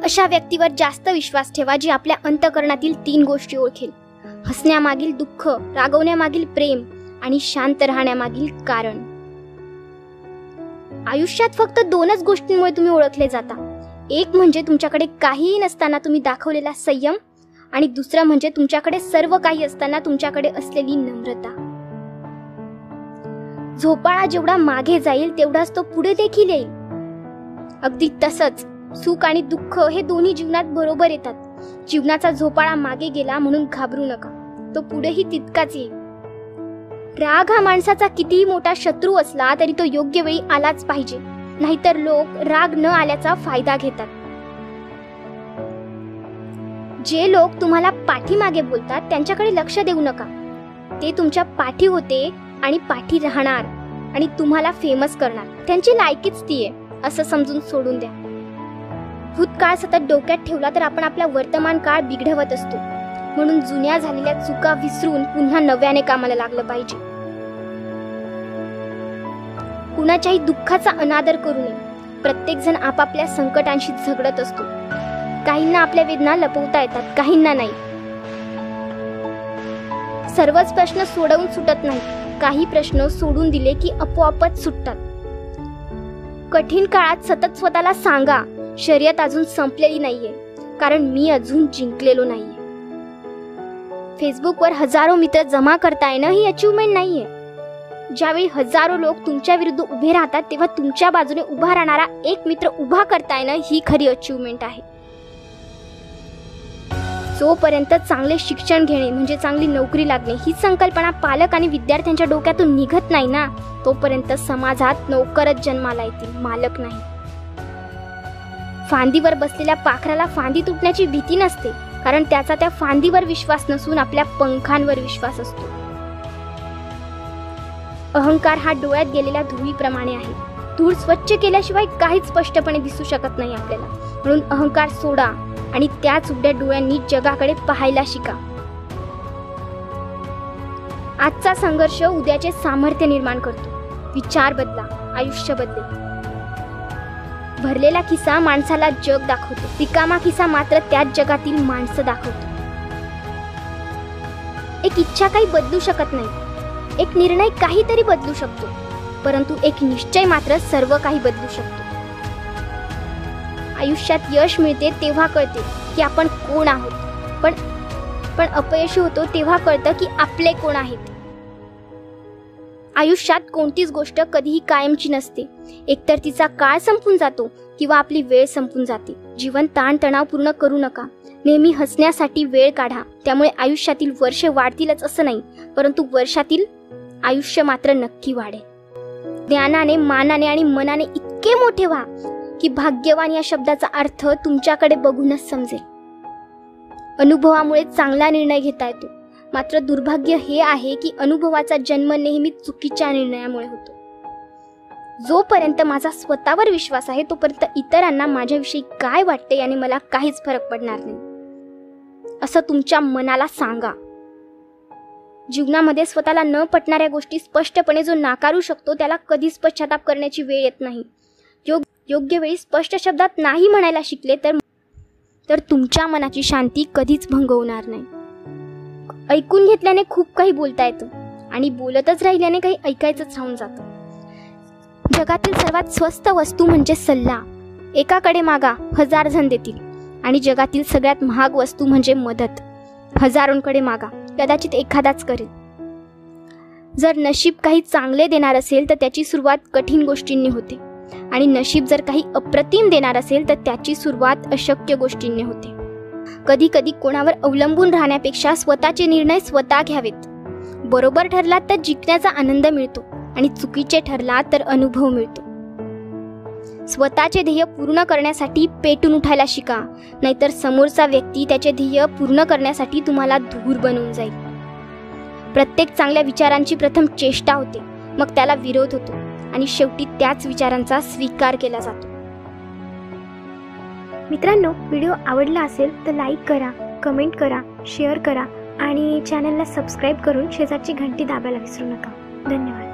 अशा व्यक्तीवर जास्त विश्वास ठेवा जी आपल्या अंतःकरणातील 3 गोष्टी ओळखेल: हसण्यामागील दुःख, रागवण्यामागील प्रेम आणि शांत राहण्यामागील कारण. आयुष्यात फक्त 2च गोष्टींमुळे तुम्ही ओळखले जाता. एक म्हणजे तुमच्याकडे काहीही नसताना तुम्ही दाखवलेला संयम, आणि दुसरं म्हणजे तुमच्याकडे सर्व काही असताना तुमच्याकडे असलेली नम्रता. झोपाळा जेवढा मागे जाईल तेवढाच तो पुढे देखील येईल. अगदी तसंच सुख आणि दुःख हे दोन्ही जीवनात बरोबर येतात. जीवनाचा झोपाळा मागे गेला म्हणून घाबरू नका, तो पुढेही तितकाच येईल. राग हा माणसाचा कितीही मोठा शत्रू असला तरी तो योग्य वेळी आलाच पाहिजे, नाहीतर लोक राग न आल्याचा फायदा घेतात. जे लोक तुम्हाला पाठीमागे बोलतात त्यांच्याकडे लक्ष देऊ नका. ते तुमच्या पाठी होते आणि पाठी राहणार आणि तुम्हाला फेमस करणार. त्यांची लायकीच ती आहे असं समजून सोडून द्या. भूतकाळ सतत डोक्यात ठेवला तर आपण आपला वर्तमान काळ बिघडवत असतो. म्हणून जुन्या झालेल्या चुका विसरून पुन्हा नव्याने कामाला लागलं पाहिजे. कुणाच्याही दुःखाचा अनादर करू नये. प्रत्येक जण आपापल्या संकटांशी झगडत असतो. काहींना आपल्या वेदना लपवता येतात, काहींना नाही. सर्वच प्रश्न सोडवून सुटत नाही. काही प्रश्न सोडून दिले की आपोआपच सुटतात. कठीण काळात सतत स्वतःला सांगा, शर्यत अजून संपलेली नाहीये, कारण मी अजून जिंकलेलो नाहीये. फेसबुकवर हजारो मित्र जमा करता येणं ही अचीवमेंट नाहीये. ज्यावेळी हजारो लोक तुमच्या विरुद्ध उभे राहतात तेव्हा तुमच्या बाजूने उभा राहणारा एक मित्र उभा करता येणं ही खरी अचीवमेंट आहे. जोपर्यंत चांगले शिक्षण घेणे म्हणजे चांगली नोकरी लागणे ही संकल्पना पालक आणि विद्यार्थ्यांच्या डोक्यातून निघत नाही ना, तोपर्यंत समाजात नोकरच जन्माला येतील, मालक नाही. फांदीवर बसलेल्या पाखराला फांदी तुटण्याची भीती नसते, कारण त्याचा त्या फांदीवर विश्वास नसून आपल्या पंखांवर विश्वास असतो. अहंकार हा डोळ्यात गेलेल्या धुळीप्रमाणे आहे. धूळ स्वच्छ केल्याशिवाय काहीच स्पष्टपणे दिसू शकत नाही आपल्याला. म्हणून अहंकार सोडा आणि त्याच उघड्या डोळ्यांनी जगाकडे पाहायला शिका. आजचा संघर्ष उद्याचे सामर्थ्य निर्माण करतो. विचार बदला, आयुष्य बदलेल. भरलेला खिसा माणसाला जग दाखवतो, रिकामा खिसा मात्र त्याच जगातील माणसं दाखवतो. एक इच्छा काही बदलू शकत नाही, एक निर्णय काहीतरी बदलू शकतो, परंतु एक निश्चय मात्र सर्व काही बदलू शकतो. आयुष्यात यश मिळते तेव्हा कळते की आपण कोण आहोत, पण अपयशी होतो तेव्हा कळतं की आपले कोण आहेत. आयुष्यात कोणतीच गोष्ट कधीही कायमची नसते. एकतर तिचा काळ संपून जातो किंवा आपली वेळ संपून जाते. जीवन ताणतणाव पूर्ण करू नका. नेहमी हसण्यासाठी वेळ काढा. त्यामुळे आयुष्यातील वर्षे वाढतीलच असं नाही, परंतु वर्षातील आयुष्य मात्र नक्की वाढेल. ज्ञानाने, मानाने आणि मनाने इतके मोठे व्हा की भाग्यवान या शब्दाचा अर्थ तुमच्याकडे बघूनच समजेल. अनुभवामुळे चांगला निर्णय घेता येतो, मात्र दुर्भाग्य हे आहे की अनुभवाचा जन्म नेहमी चुकीच्या निर्णयामुळे होतो. जोपर्यंत माझा स्वतःवर विश्वास आहे तोपर्यंत इतरांना माझ्याविषयी काय वाटते याने मला काहीच फरक पडणार नाही, असं तुमच्या मनाला सांगा. जीवनामध्ये स्वतःला न पटणाऱ्या गोष्टी स्पष्टपणे जो नाकारू शकतो त्याला कधीच पश्चाताप करण्याची वेळ येत नाही. योग्य वेळी स्पष्ट शब्दात नाही म्हणायला शिकले तर तुमच्या मनाची शांती कधीच भंग होणार नाही. ऐकून घेतल्याने खूप काही बोलता येतं आणि बोलतच राहिल्याने काही ऐकायचंच राहून जातं. जगातील सर्वात स्वस्त वस्तू म्हणजे सल्ला. एकाकडे मागा, 1000 जण देतील. आणि जगातील सगळ्यात महाग वस्तू म्हणजे मदत. हजारोंकडे मागा, कदाचित एखादाच करेल. जर नशीब काही चांगले देणार असेल तर त्याची सुरुवात कठीण गोष्टींनी होते, आणि नशीब जर काही अप्रतिम देणार असेल तर त्याची सुरुवात अशक्य गोष्टींनी होते. कधी कधी कोणावर अवलंबून राहण्यापेक्षा स्वतःचे निर्णय स्वतः घ्यावेत. बरोबर ठरला तर जिंकण्याचा आनंद मिळतो आणि चुकीचे ठरला तर अनुभव मिळतो. स्वतःचे ध्येय पूर्ण करण्यासाठी पेटून उठायला शिका, नाहीतर समोरचा व्यक्ती त्याचे ध्येय पूर्ण करण्यासाठी तुम्हाला धूर बनवून जाईल. प्रत्येक चांगल्या विचारांची प्रथम चेष्टा होते, मग त्याला विरोध होतो आणि शेवटी त्याच विचारांचा स्वीकार केला जातो. मित्रांनो, व्हिडिओ आवडला असेल तर लाईक करा, कमेंट करा, शेअर करा आणि चॅनलला सबस्क्राईब करून शेजारची घंटी दाबायला विसरू नका. धन्यवाद.